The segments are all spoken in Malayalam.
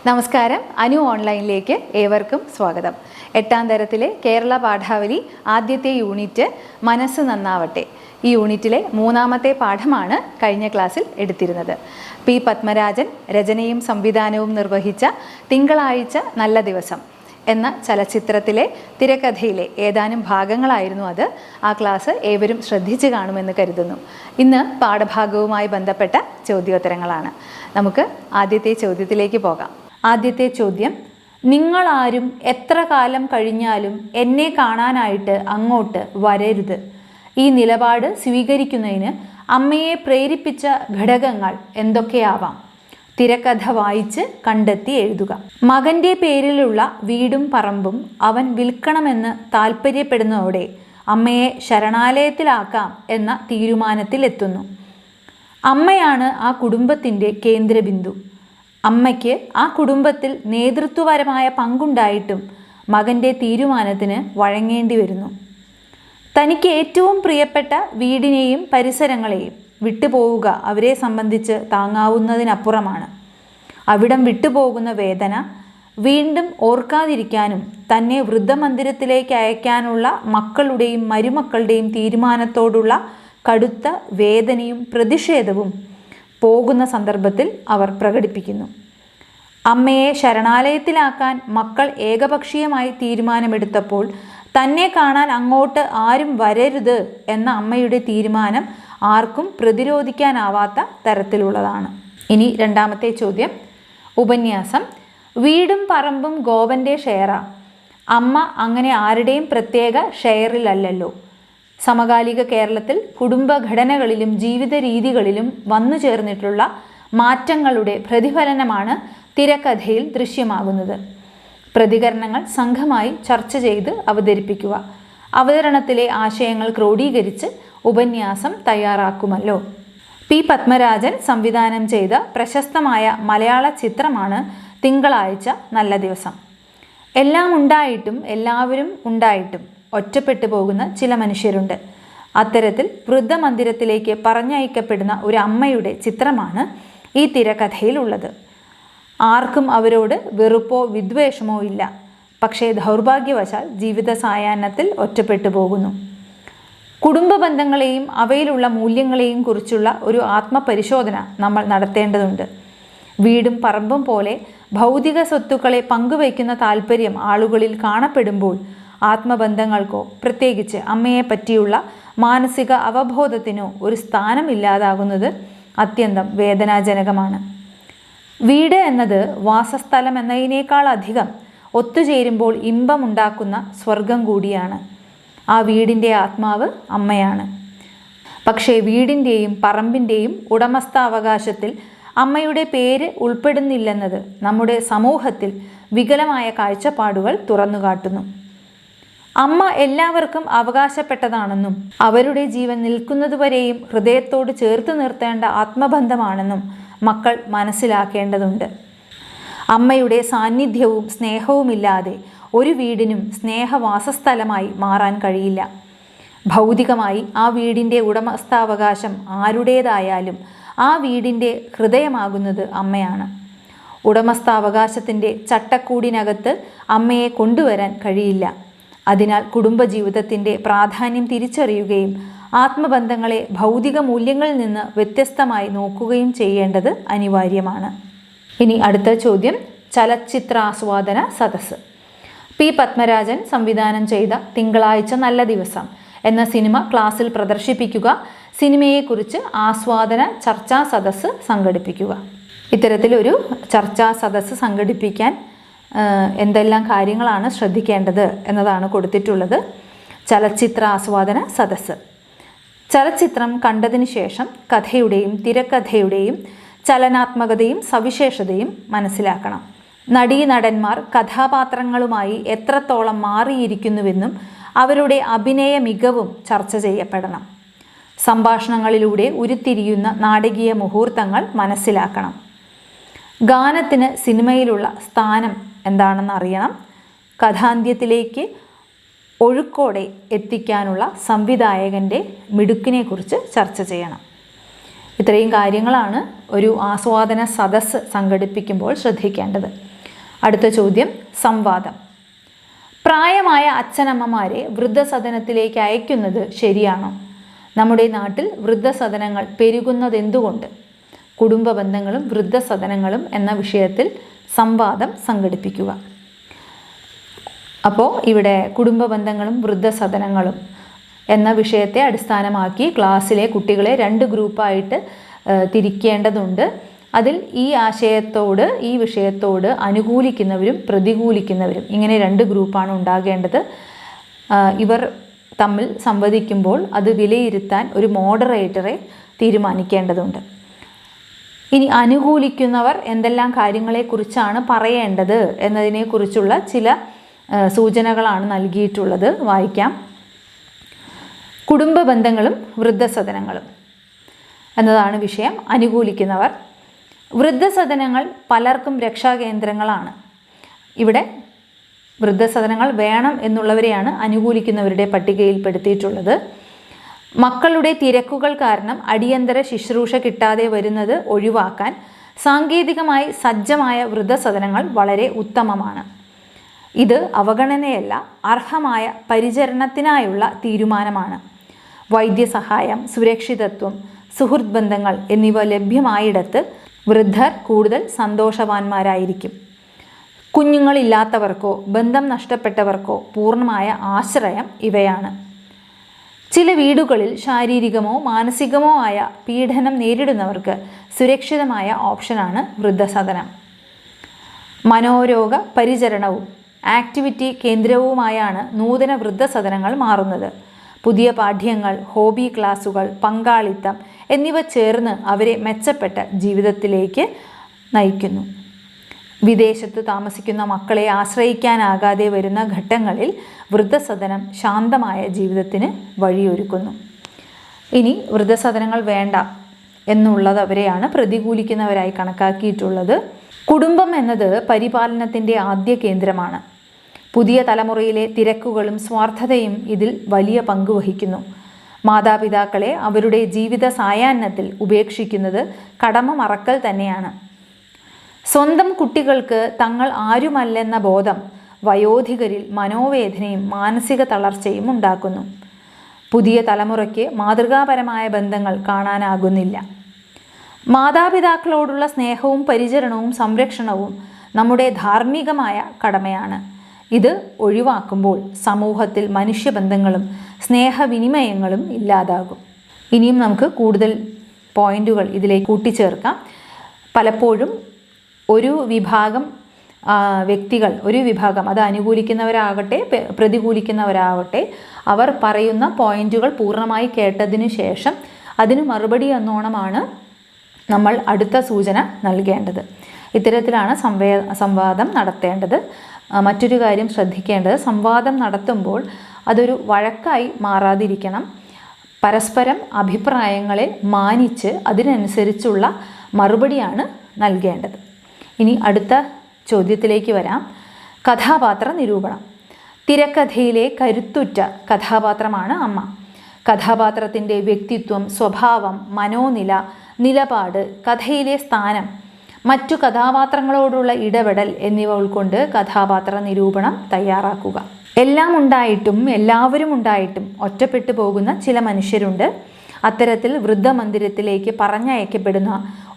നമസ്കാരം. അനു ഓൺലൈനിലേക്ക് ഏവർക്കും സ്വാഗതം. 8ാം തരത്തിലെ കേരള പാഠാവലി ആദ്യത്തെ യൂണിറ്റ് മനസ്സ് നന്നാവട്ടെ. ഈ യൂണിറ്റിലെ 3ാമത്തെ പാഠമാണ് കഴിഞ്ഞ ക്ലാസ്സിൽ എടുത്തിരുന്നത്. പി പത്മരാജൻ രചനയും സംവിധാനവും നിർവഹിച്ച തിങ്കളാഴ്ച നല്ല ദിവസം എന്ന ചലച്ചിത്രത്തിലെ തിരക്കഥയിലെ ഏതാനും ഭാഗങ്ങളായിരുന്നു അത്. ആ ക്ലാസ് ഏവരും ശ്രദ്ധിച്ചു കാണുമെന്ന് കരുതുന്നു. ഇന്ന് പാഠഭാഗവുമായി ബന്ധപ്പെട്ട ചോദ്യോത്തരങ്ങളാണ്. നമുക്ക് ആദ്യത്തെ ചോദ്യത്തിലേക്ക് പോകാം. ആദ്യത്തെ ചോദ്യം: നിങ്ങളാരും എത്ര കാലം കഴിഞ്ഞാലും എന്നെ കാണാനായിട്ട് അങ്ങോട്ട് വരരുത്. ഈ നിലപാട് സ്വീകരിക്കുന്നതിന് അമ്മയെ പ്രേരിപ്പിച്ച ഘടകങ്ങൾ എന്തൊക്കെയാവാം? തിരക്കഥ വായിച്ച് കണ്ടെത്തി എഴുതുക. മകൻ്റെ പേരിലുള്ള വീടും പറമ്പും അവൻ വിൽക്കണമെന്ന് താല്പര്യപ്പെടുന്നതോടെ അമ്മയെ ശരണാലയത്തിലാക്കാം എന്ന തീരുമാനത്തിലെത്തുന്നു. അമ്മയാണ് ആ കുടുംബത്തിൻ്റെ കേന്ദ്രബിന്ദു. അമ്മയ്ക്ക് ആ കുടുംബത്തിൽ നേതൃത്വപരമായ പങ്കുണ്ടായിട്ടും മകൻ്റെ തീരുമാനത്തിന് വഴങ്ങേണ്ടി വരുന്നു. തനിക്ക് ഏറ്റവും പ്രിയപ്പെട്ട വീടിനെയും പരിസരങ്ങളെയും വിട്ടുപോവുക അവരെ സംബന്ധിച്ച് താങ്ങാവുന്നതിനപ്പുറമാണ്. അവിടം വിട്ടുപോകുന്ന വേദന വീണ്ടും ഓർക്കാതിരിക്കാനും തന്നെ വൃദ്ധമന്ദിരത്തിലേക്ക് അയക്കാനുള്ള മക്കളുടെയും മരുമക്കളുടെയും തീരുമാനത്തോടുള്ള കടുത്ത വേദനയും പ്രതിഷേധവും പോകുന്ന സന്ദർഭത്തിൽ അവർ പ്രകടിപ്പിക്കുന്നു. അമ്മയെ ശരണാലയത്തിലാക്കാൻ മക്കൾ ഏകപക്ഷീയമായി തീരുമാനമെടുത്തപ്പോൾ തന്നെ കാണാൻ അങ്ങോട്ട് ആരും വരരുത് എന്ന അമ്മയുടെ തീരുമാനം ആർക്കും പ്രതിരോധിക്കാനാവാത്ത തരത്തിലുള്ളതാണ്. ഇനി 2ാമത്തെ ചോദ്യം. ഉപന്യാസം: വീടും പറമ്പും ഗോപൻ്റെ ഷെയറാ. അമ്മ അങ്ങനെ ആരുടെയും പ്രത്യേക ഷെയറിലല്ലല്ലോ. സമകാലിക കേരളത്തിൽ കുടുംബഘടനകളിലും ജീവിത രീതികളിലും വന്നു ചേർന്നിട്ടുള്ള മാറ്റങ്ങളുടെ പ്രതിഫലനമാണ് തിരക്കഥയിൽ ദൃശ്യമാകുന്നത്. പ്രതികരണങ്ങൾ സംഘമായി ചർച്ച ചെയ്ത് അവതരിപ്പിക്കുക. അവതരണത്തിലെ ആശയങ്ങൾ ക്രോഡീകരിച്ച് ഉപന്യാസം തയ്യാറാക്കുമല്ലോ. പി പത്മരാജൻ സംവിധാനം ചെയ്ത പ്രശസ്തമായ മലയാള ചിത്രമാണ് തിങ്കളാഴ്ച നല്ല ദിവസം. എല്ലാം ഉണ്ടായിട്ടും എല്ലാവരും ഉണ്ടായിട്ടും ഒറ്റപ്പെട്ടു പോകുന്ന ചില മനുഷ്യരുണ്ട്. അത്തരത്തിൽ വൃദ്ധമന്ദിരത്തിലേക്ക് പറഞ്ഞയക്കപ്പെടുന്ന ഒരു അമ്മയുടെ ചിത്രമാണ് ഈ തിരക്കഥയിലുള്ളത്. ആർക്കും അവരോട് വെറുപ്പോ വിദ്വേഷമോ ഇല്ല. പക്ഷേ ദൗർഭാഗ്യവശാൽ ജീവിത സായാഹ്നത്തിൽ ഒറ്റപ്പെട്ടു പോകുന്നു. കുടുംബ ബന്ധങ്ങളെയും അവയിലുള്ള മൂല്യങ്ങളെയും കുറിച്ചുള്ള ഒരു ആത്മപരിശോധന നമ്മൾ നടത്തേണ്ടതുണ്ട്. വീടും പറമ്പും പോലെ ഭൗതിക സ്വത്തുക്കളെ പങ്കുവയ്ക്കുന്ന താല്പര്യം ആളുകളിൽ കാണപ്പെടുമ്പോൾ ആത്മബന്ധങ്ങൾക്കോ പ്രത്യേകിച്ച് അമ്മയെ പറ്റിയുള്ള മാനസിക അവബോധത്തിനോ ഒരു സ്ഥാനമില്ലാതാകുന്നത് അത്യന്തം വേദനാജനകമാണ്. വീട് എന്നത് വാസസ്ഥലം എന്നതിനേക്കാൾ അധികം ഒത്തുചേരുമ്പോൾ ഇമ്പമുണ്ടാക്കുന്ന സ്വർഗം കൂടിയാണ്. ആ വീടിൻ്റെ ആത്മാവ് അമ്മയാണ്. പക്ഷേ വീടിൻ്റെയും പറമ്പിൻ്റെയും ഉടമസ്ഥാവകാശത്തിൽ അമ്മയുടെ പേര് ഉൾപ്പെടുന്നില്ലെന്നത് നമ്മുടെ സമൂഹത്തിൽ വികലമായ കാഴ്ചപ്പാടുകൾ തുറന്നുകാട്ടുന്നു. അമ്മ എല്ലാവർക്കും അവകാശപ്പെട്ടതാണെന്നും അവരുടെ ജീവൻ നിൽക്കുന്നതുവരെയും ഹൃദയത്തോട് ചേർത്ത് നിർത്തേണ്ട ആത്മബന്ധമാണെന്നും മക്കൾ മനസ്സിലാക്കേണ്ടതുണ്ട്. അമ്മയുടെ സാന്നിധ്യവും സ്നേഹവുമില്ലാതെ ഒരു വീടിനും സ്നേഹവാസസ്ഥലമായി മാറാൻ കഴിയില്ല. ഭൗതികമായി ആ വീടിൻ്റെ ഉടമസ്ഥാവകാശം ആരുടേതായാലും ആ വീടിൻ്റെ ഹൃദയമാകുന്നത് അമ്മയാണ്. ഉടമസ്ഥാവകാശത്തിൻ്റെ ചട്ടക്കൂടിനകത്ത് അമ്മയെ കൊണ്ടുവരാൻ കഴിയില്ല. അതിനാൽ കുടുംബജീവിതത്തിൻ്റെ പ്രാധാന്യം തിരിച്ചറിയുകയും ആത്മബന്ധങ്ങളെ ഭൗതിക മൂല്യങ്ങളിൽ നിന്ന് വ്യത്യസ്തമായി നോക്കുകയും ചെയ്യേണ്ടത് അനിവാര്യമാണ്. ഇനി അടുത്ത ചോദ്യം. ചലച്ചിത്രാസ്വാദന സദസ്സ്. പി പത്മരാജൻ സംവിധാനം ചെയ്ത തിങ്കളാഴ്ച നല്ല ദിവസം എന്ന സിനിമ ക്ലാസ്സിൽ പ്രദർശിപ്പിക്കുക. സിനിമയെക്കുറിച്ച് ആസ്വാദന ചർച്ചാ സദസ്സ് സംഘടിപ്പിക്കുക. ഇത്തരത്തിലൊരു ചർച്ചാ സദസ്സ് സംഘടിപ്പിക്കാൻ എന്തെല്ലാം കാര്യങ്ങളാണ് ശ്രദ്ധിക്കേണ്ടത് എന്നതാണ് കൊടുത്തിട്ടുള്ളത്. ചലച്ചിത്ര ആസ്വാദന സദസ്സ്. ചലച്ചിത്രം കണ്ടതിന് ശേഷം കഥയുടെയും തിരക്കഥയുടെയും ചലനാത്മകതയും സവിശേഷതയും മനസ്സിലാക്കണം. നടീനടന്മാർ കഥാപാത്രങ്ങളുമായി എത്രത്തോളം മാറിയിരിക്കുന്നുവെന്നും അവരുടെ അഭിനയ മികവും ചർച്ച ചെയ്യപ്പെടണം. സംഭാഷണങ്ങളിലൂടെ ഉരുത്തിരിയുന്ന നാടകീയ മുഹൂർത്തങ്ങൾ മനസ്സിലാക്കണം. ഗാനത്തിന് സിനിമയിലുള്ള സ്ഥാനം എന്താണെന്ന് അറിയണം. കഥാന്ത്യത്തിലേക്ക് ഒഴുക്കോടെ എത്തിക്കാനുള്ള സംവിധായകൻ്റെ മിടുക്കിനെക്കുറിച്ച് ചർച്ച ചെയ്യണം. ഇത്രയും കാര്യങ്ങളാണ് ഒരു ആസ്വാദന സദസ്സ് സംഘടിപ്പിക്കുമ്പോൾ ശ്രദ്ധിക്കേണ്ടത്. അടുത്ത ചോദ്യം സംവാദം. പ്രായമായ അച്ഛനമ്മമാരെ വൃദ്ധസദനത്തിലേക്ക് അയക്കുന്നത് ശരിയാണോ? നമ്മുടെ നാട്ടിൽ വൃദ്ധസദനങ്ങൾ പെരുകുന്നതെന്തുകൊണ്ട്? കുടുംബ ബന്ധങ്ങളും വൃദ്ധസദനങ്ങളും എന്ന വിഷയത്തിൽ സംവാദം സംഘടിപ്പിക്കുക. അപ്പോൾ ഇവിടെ കുടുംബ ബന്ധങ്ങളും വൃദ്ധസദനങ്ങളും എന്ന വിഷയത്തെ അടിസ്ഥാനമാക്കി ക്ലാസ്സിലെ കുട്ടികളെ 2 ഗ്രൂപ്പായിട്ട് തിരിക്കേണ്ടതുണ്ട്. അതിൽ ഈ ആശയത്തോട്, ഈ വിഷയത്തോട് അനുകൂലിക്കുന്നവരും പ്രതികൂലിക്കുന്നവരും, ഇങ്ങനെ 2 ഗ്രൂപ്പാണ് ഉണ്ടാകേണ്ടത്. ഇവർ തമ്മിൽ സംവദിക്കുമ്പോൾ അത് വിലയിരുത്താൻ ഒരു മോഡറേറ്ററെ തീരുമാനിക്കേണ്ടതുണ്ട്. ഇനി അനുകൂലിക്കുന്നവർ എന്തെല്ലാം കാര്യങ്ങളെക്കുറിച്ചാണ് പറയേണ്ടത് എന്നതിനെക്കുറിച്ചുള്ള ചില സൂചനകളാണ് നൽകിയിട്ടുള്ളത്. വായിക്കാം. കുടുംബ ബന്ധങ്ങളും വൃദ്ധസദനങ്ങളും എന്നതാണ് വിഷയം. അനുകൂലിക്കുന്നവർ: വൃദ്ധസദനങ്ങൾ പലർക്കും രക്ഷാകേന്ദ്രങ്ങളാണ്. ഇവിടെ വൃദ്ധസദനങ്ങൾ വേണം എന്നുള്ളവരെയാണ് അനുകൂലിക്കുന്നവരുടെ പട്ടികയിൽപ്പെടുത്തിയിട്ടുള്ളത്. മക്കളുടെ തിരക്കുകൾ കാരണം അടിയന്തര ശുശ്രൂഷ കിട്ടാതെ വരുന്നത് ഒഴിവാക്കാൻ സാങ്കേതികമായി സജ്ജമായ വൃദ്ധസദനങ്ങൾ വളരെ ഉത്തമമാണ്. ഇത് അവഗണനയല്ല, അർഹമായ പരിചരണത്തിനായുള്ള തീരുമാനമാണ്. വൈദ്യസഹായം, സുരക്ഷിതത്വം, സുഹൃത്ത് ബന്ധങ്ങൾ എന്നിവ ലഭ്യമായിടത്ത് വൃദ്ധർ കൂടുതൽ സന്തോഷവാന്മാരായിരിക്കും. കുഞ്ഞുങ്ങളില്ലാത്തവർക്കോ ബന്ധം നഷ്ടപ്പെട്ടവർക്കോ പൂർണ്ണമായ ആശ്രയം ഇവയാണ്. ചില വീടുകളിൽ ശാരീരികമോ മാനസികമോ ആയ പീഡനം നേരിടുന്നവർക്ക് സുരക്ഷിതമായ ഓപ്ഷനാണ് വൃദ്ധസദനം. മനോരോഗ പരിചരണവും ആക്ടിവിറ്റി കേന്ദ്രവുമായാണ് നൂതന വൃദ്ധസദനങ്ങൾ മാറുന്നത്. പുതിയ പാഠ്യങ്ങൾ, ഹോബി ക്ലാസുകൾ, പങ്കാളിത്തം എന്നിവ ചേർന്ന് അവരെ മെച്ചപ്പെട്ട ജീവിതത്തിലേക്ക് നയിക്കുന്നു. വിദേശത്ത് താമസിക്കുന്ന മക്കളെ ആശ്രയിക്കാനാകാതെ വരുന്ന ഘട്ടങ്ങളിൽ വൃദ്ധസദനം ശാന്തമായ ജീവിതത്തിന് വഴിയൊരുക്കുന്നു. ഇനി വൃദ്ധസദനങ്ങൾ വേണ്ട എന്നുള്ളവരെയാണ് പ്രതികൂലിക്കുന്നവരായി കണക്കാക്കിയിട്ടുള്ളത്. കുടുംബം എന്നത് പരിപാലനത്തിൻ്റെ ആദ്യ കേന്ദ്രമാണ്. പുതിയ തലമുറയിലെ തിരക്കുകളും സ്വാർത്ഥതയും ഇതിൽ വലിയ പങ്ക് വഹിക്കുന്നു. മാതാപിതാക്കളെ അവരുടെ ജീവിത സായാഹ്നത്തിൽ ഉപേക്ഷിക്കുന്നത് കടമ മറക്കൽ തന്നെയാണ്. സ്വന്തം കുട്ടികൾക്ക് തങ്ങൾ ആരുമല്ലെന്ന ബോധം വയോധികരിൽ മനോവേദനയും മാനസിക തളർച്ചയും ഉണ്ടാക്കുന്നു. പുതിയ തലമുറയ്ക്ക് മാതൃകാപരമായ ബന്ധങ്ങൾ കാണാനാകുന്നില്ല. മാതാപിതാക്കളോടുള്ള സ്നേഹവും പരിചരണവും സംരക്ഷണവും നമ്മുടെ ധാർമ്മികമായ കടമയാണ്. ഇത് ഒഴിവാക്കുമ്പോൾ സമൂഹത്തിൽ മനുഷ്യബന്ധങ്ങളും സ്നേഹവിനിമയങ്ങളും ഇല്ലാതാകും. ഇനിയും നമുക്ക് കൂടുതൽ പോയിന്റുകൾ ഇതിലേക്ക് കൂട്ടിച്ചേർക്കാം. പലപ്പോഴും ഒരു വിഭാഗം വ്യക്തികൾ, ഒരു വിഭാഗം, അത് അനുകൂലിക്കുന്നവരാകട്ടെ പ്രതികൂലിക്കുന്നവരാകട്ടെ, അവർ പറയുന്ന പോയിന്റുകൾ പൂർണ്ണമായി കേട്ടതിനു ശേഷം അതിന് മറുപടി എന്നോണമാണ് നമ്മൾ അടുത്ത സൂചന നൽകേണ്ടത്. ഇത്തരത്തിലാണ് സംവാദം നടത്തേണ്ടത്. മറ്റൊരു കാര്യം ശ്രദ്ധിക്കേണ്ടത്, സംവാദം നടത്തുമ്പോൾ അതൊരു വഴക്കായി മാറാതിരിക്കണം. പരസ്പരം അഭിപ്രായങ്ങളെ മാനിച്ച് അതിനനുസരിച്ചുള്ള മറുപടിയാണ് നൽകേണ്ടത്. ഇനി അടുത്ത ചോദ്യത്തിലേക്ക് വരാം. കഥാപാത്ര നിരൂപണം. തിരക്കഥയിലെ കരുത്തുറ്റ കഥാപാത്രമാണ് അമ്മ. കഥാപാത്രത്തിൻ്റെ വ്യക്തിത്വം, സ്വഭാവം, മനോനില, നിലപാട്, കഥയിലെ സ്ഥാനം, മറ്റു കഥാപാത്രങ്ങളോടുള്ള ഇടപെടൽ എന്നിവ ഉൾക്കൊണ്ട് കഥാപാത്ര നിരൂപണം തയ്യാറാക്കുക. എല്ലാം ഉണ്ടായിട്ടും എല്ലാവരും ഉണ്ടായിട്ടും ഒറ്റപ്പെട്ടു പോകുന്ന ചില മനുഷ്യരുണ്ട്. അത്തരത്തിൽ വൃദ്ധമന്ദിരത്തിലേക്ക് പറഞ്ഞയക്കപ്പെടുന്ന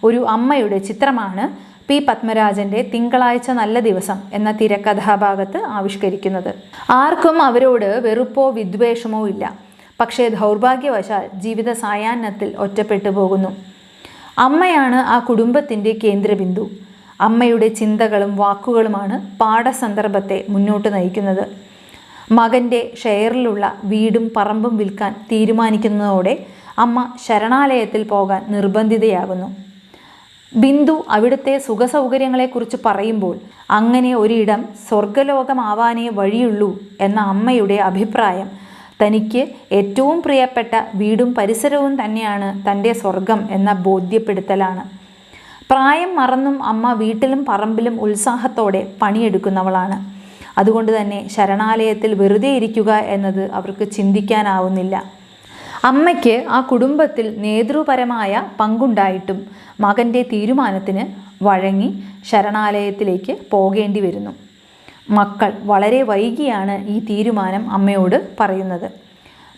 ഒരു അമ്മയുടെ ചിത്രമാണ് പി പത്മരാജൻ്റെ തിങ്കളാഴ്ച നല്ല ദിവസം എന്ന തിരക്കഥാഭാഗത്ത് ആവിഷ്കരിക്കുന്നത്. ആർക്കും അവരോട് വെറുപ്പോ വിദ്വേഷമോ ഇല്ല. പക്ഷേ ദൗർഭാഗ്യവശാൽ ജീവിത സായാഹ്നത്തിൽ ഒറ്റപ്പെട്ടു പോകുന്നു. അമ്മയാണ് ആ കുടുംബത്തിൻ്റെ കേന്ദ്രബിന്ദു. അമ്മയുടെ ചിന്തകളും വാക്കുകളുമാണ് പാഠസന്ദർഭത്തെ മുന്നോട്ട് നയിക്കുന്നത്. മകൻ്റെ ഷെയറിലുള്ള വീടും പറമ്പും വിൽക്കാൻ തീരുമാനിക്കുന്നതോടെ അമ്മ ശരണാലയത്തിൽ പോകാൻ നിർബന്ധിതയാകുന്നു. ബിന്ദു അവിടുത്തെ സുഖസൗകര്യങ്ങളെക്കുറിച്ച് പറയുമ്പോൾ അങ്ങനെ ഒരിടം സ്വർഗലോകമാവാനേ വഴിയുള്ളൂ എന്ന അമ്മയുടെ അഭിപ്രായം തനിക്ക് ഏറ്റവും പ്രിയപ്പെട്ട വീടും പരിസരവും തന്നെയാണ് തൻ്റെ സ്വർഗം എന്ന ബോധ്യപ്പെടുത്തലാണ്. പ്രായം മറന്നും അമ്മ വീട്ടിലും പറമ്പിലും ഉത്സാഹത്തോടെ പണിയെടുക്കുന്നവളാണ്. അതുകൊണ്ട് തന്നെ ശരണാലയത്തിൽ വെറുതെ ഇരിക്കുക എന്നത് അവർക്ക് ചിന്തിക്കാനാവുന്നില്ല. അമ്മയ്ക്ക് ആ കുടുംബത്തിൽ നേതൃപരമായ പങ്കുണ്ടായിട്ടും മകൻ്റെ തീരുമാനത്തിന് വഴങ്ങി ശരണാലയത്തിലേക്ക് പോകേണ്ടി വരുന്നു. മക്കൾ വളരെ വൈകിയാണ് ഈ തീരുമാനം അമ്മയോട് പറയുന്നത്.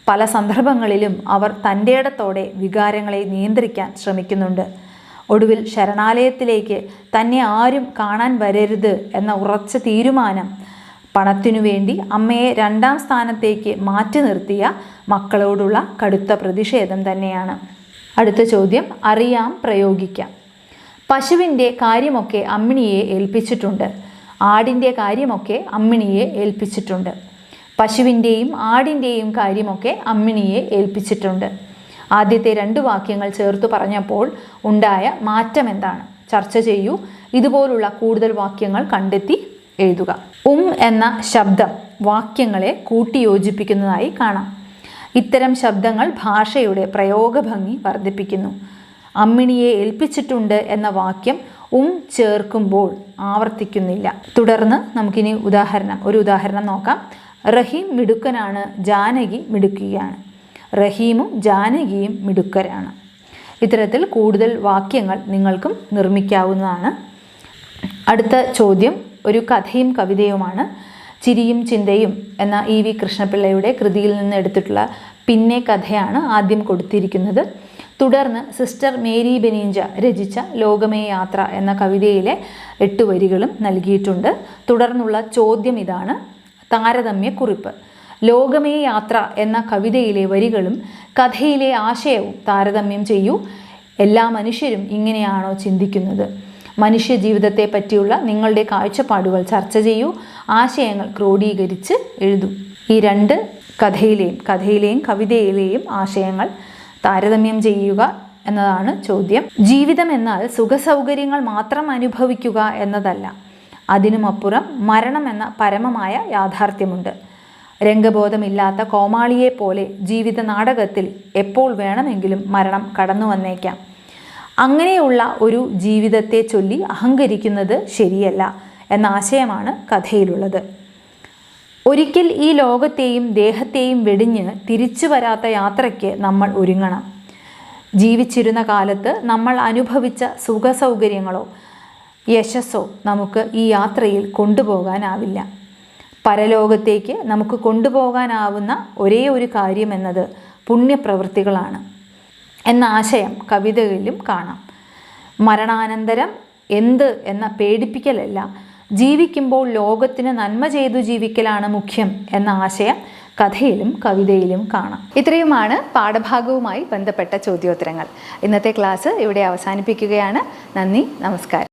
പല സന്ദർഭങ്ങളിലും അവർ തൻ്റെയിടത്തോടെ വികാരങ്ങളെ നിയന്ത്രിക്കാൻ ശ്രമിക്കുന്നുണ്ട്. ഒടുവിൽ ശരണാലയത്തിലേക്ക് തന്നെ ആരും കാണാൻ വരരുത് എന്ന ഉറച്ച തീരുമാനം പണത്തിനു വേണ്ടി അമ്മയെ 2ാം സ്ഥാനത്തേക്ക് മാറ്റി നിർത്തിയ മക്കളോടുള്ള കടുത്ത പ്രതിഷേധം തന്നെയാണ്. അടുത്ത ചോദ്യം അറിയാം പ്രയോഗിക്കാം. പശുവിൻ്റെ കാര്യമൊക്കെ അമ്മിണിയെ ഏൽപ്പിച്ചിട്ടുണ്ട്. ആടിൻ്റെ കാര്യമൊക്കെ അമ്മിണിയെ ഏൽപ്പിച്ചിട്ടുണ്ട്. പശുവിൻ്റെയും ആടിൻ്റെയും കാര്യമൊക്കെ അമ്മിണിയെ ഏൽപ്പിച്ചിട്ടുണ്ട്. ആദ്യത്തെ 2 വാക്യങ്ങൾ ചേർത്തു പറഞ്ഞപ്പോൾ ഉണ്ടായ മാറ്റം എന്താണ്? ചർച്ച ചെയ്യൂ. ഇതുപോലുള്ള കൂടുതൽ വാക്യങ്ങൾ കണ്ടെത്തി എഴുതുക. എന്ന ശബ്ദം വാക്യങ്ങളെ കൂട്ടിയോജിപ്പിക്കുന്നതായി കാണാം. ഇത്തരം ശബ്ദങ്ങൾ ഭാഷയുടെ പ്രയോഗഭംഗി വർദ്ധിപ്പിക്കുന്നു. അമ്മിണിയെ ഏൽപ്പിച്ചിട്ടുണ്ട് എന്ന വാക്യം ചേർക്കുമ്പോൾ ആവർത്തിക്കുന്നില്ല. തുടർന്ന് നമുക്കിനി ഒരു ഉദാഹരണം നോക്കാം. റഹീം മിടുക്കനാണ്, ജാനകി മിടുക്കിയാണ്. റഹീമും ജാനകിയും മിടുക്കരാണ്. ഇത്തരത്തിൽ കൂടുതൽ വാക്യങ്ങൾ നിങ്ങൾക്കും നിർമ്മിക്കാവുന്നതാണ്. അടുത്ത ചോദ്യം ഒരു കഥയും കവിതയുമാണ്. ചിരിയും ചിന്തയും എന്ന E.V. കൃഷ്ണപിള്ളയുടെ കൃതിയിൽ നിന്ന് എടുത്തിട്ടുള്ള പിന്നെ കഥയാണ് ആദ്യം കൊടുത്തിരിക്കുന്നത്. തുടർന്ന് സിസ്റ്റർ മേരി ബെനീഞ്ച രചിച്ച ലോകമേ യാത്ര എന്ന കവിതയിലെ 8 വരികളും നൽകിയിട്ടുണ്ട്. തുടർന്നുള്ള ചോദ്യം ഇതാണ്: താരതമ്യക്കുറിപ്പ്. ലോകമേ യാത്ര എന്ന കവിതയിലെ വരികളും കഥയിലെ ആശയവും താരതമ്യം ചെയ്യൂ. എല്ലാ മനുഷ്യരും ഇങ്ങനെയാണോ ചിന്തിക്കുന്നത്? മനുഷ്യ ജീവിതത്തെ പറ്റിയുള്ള നിങ്ങളുടെ കാഴ്ചപ്പാടുകൾ ചർച്ച ചെയ്യൂ. ആശയങ്ങൾ ക്രോഡീകരിച്ച് എഴുതൂ. ഈ 2 കഥയിലെയും കവിതയിലെയും ആശയങ്ങൾ താരതമ്യം ചെയ്യുക എന്നതാണ് ചോദ്യം. ജീവിതം എന്നാൽ സുഖസൗകര്യങ്ങൾ മാത്രം അനുഭവിക്കുക എന്നതല്ല. അതിനുമപ്പുറം മരണം എന്ന പരമമായ യാഥാർത്ഥ്യമുണ്ട്. രംഗബോധമില്ലാത്ത കോമാളിയെപ്പോലെ ജീവിത നാടകത്തിൽ എപ്പോൾ വേണമെങ്കിലും മരണം കടന്നു വന്നേക്കാം. അങ്ങനെയുള്ള ഒരു ജീവിതത്തെ ചൊല്ലി അഹങ്കരിക്കുന്നത് ശരിയല്ല എന്ന ആശയമാണ് കഥയിലുള്ളത്. ഒരിക്കൽ ഈ ലോകത്തെയും ദേഹത്തെയും വെടിഞ്ഞ് തിരിച്ചു വരാത്ത യാത്രയ്ക്ക് നമ്മൾ ഒരുങ്ങണം. ജീവിച്ചിരുന്ന കാലത്ത് നമ്മൾ അനുഭവിച്ച സുഖസൗകര്യങ്ങളോ യശസ്സോ നമുക്ക് ഈ യാത്രയിൽ കൊണ്ടുപോകാനാവില്ല. പരലോകത്തേക്ക് നമുക്ക് കൊണ്ടുപോകാനാവുന്ന ഒരേ ഒരു കാര്യം എന്നത് പുണ്യപ്രവൃത്തികളാണ് എന്ന ആശയം കവിതകളിലും കാണാം. മരണാനന്തരം എന്ത് എന്ന പേടിപ്പിക്കലല്ല, ജീവിക്കുമ്പോൾ ലോകത്തിന് നന്മ ചെയ്തു ജീവിക്കലാണ് മുഖ്യം എന്ന ആശയം കഥയിലും കവിതയിലും കാണാം. ഇത്രയുമാണ് പാഠഭാഗവുമായി ബന്ധപ്പെട്ട ചോദ്യോത്തരങ്ങൾ. ഇന്നത്തെ ക്ലാസ് ഇവിടെ അവസാനിപ്പിക്കുകയാണ്. നന്ദി, നമസ്കാരം.